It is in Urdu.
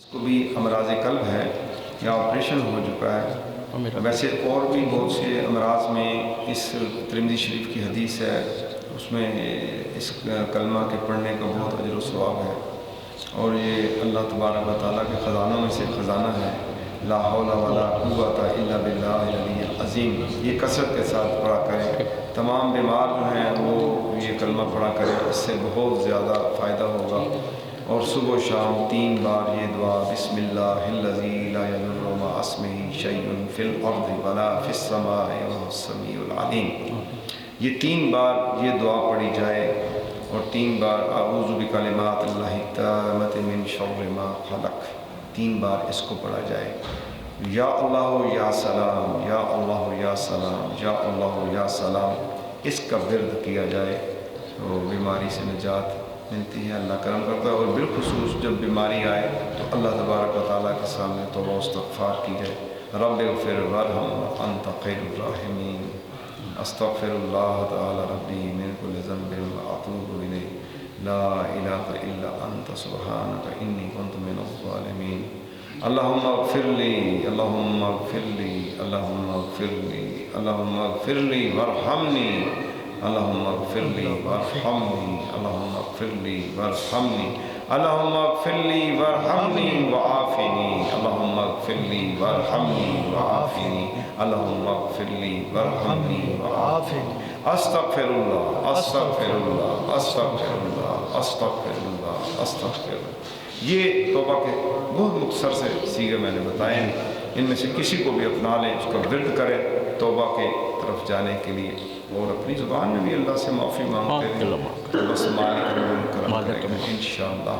اس کو بھی امراض قلب ہے یا آپریشن ہو چکا ہے. ویسے اور بھی بہت سے امراض میں اس ترمذی شریف کی حدیث ہے، اس میں اس کلمہ کے پڑھنے کا بہت اجر و ثواب ہے، اور یہ اللہ تبارک و تعالیٰ کے خزانوں میں سے خزانہ ہے. لا حول ولا قوت الا باللہ العلی العظیم. یہ کثرت کے ساتھ پڑھا کریں. تمام بیمار جو ہیں وہ یہ کلمہ پڑھا کریں، اس سے بہت زیادہ فائدہ ہوگا. اور صبح و شام 3 بار یہ دعا، بسم اللہ الذی لا یضر مع اسمہ شیء فی الارض ولا فی السماء وهو السمیع العلیم. یہ 3 بار یہ دعا پڑھی جائے، اور 3 بار اعوذ بکلمات اللہ التامۃ من شر ما خلق، 3 بار اس کو پڑھا جائے. یا اللہ یا سلام، یا اللہ یا سلام، یا اللہ یا سلام. اس کا ورد کیا جائے تو بیماری سے نجات ملتی ہے، اللہ کرم کرتا ہے. اور بالخصوص جب بیماری آئے تو اللہ تبارک و تعالیٰ کے سامنے توبہ و استغفار کی جائے. رب اغفر وارحم وانت خیر الراحمین. استغفر اللہ تعالی ربی من کل ذنب واتوب الیہ. لا الہ الا انت سبحانک انی کنت من الظالمین. اللہم اغفر لی، اللہم اغفر لی، اللہم اغفر لی، اللہم اغفر لی وارحمنی، اللہم اغفر لی وارحمنی، اللہم اغفر لی وارحمنی، اللہم اغفر لی وارحمنی وعافنی، اللہم اغفر لی وارحمنی وعافنی، اللہم اغفر لی وارحمنی وعافنی. استغفر اللہ، استغفر اللہ، استغفر اللہ، استغفر اللہ، استغفر اللہ. یہ توبہ کے بہت مختصر سے سیغے میں نے بتائے ہیں. ان میں سے کسی کو بھی اپنا لیں، اس کا ورد کریں توبہ کے طرف جانے کے لیے، اور اپنی زبان میں بھی اللہ سے معافی مانگتے ہیں. بس مالک کرم کرے گا انشاءاللہ.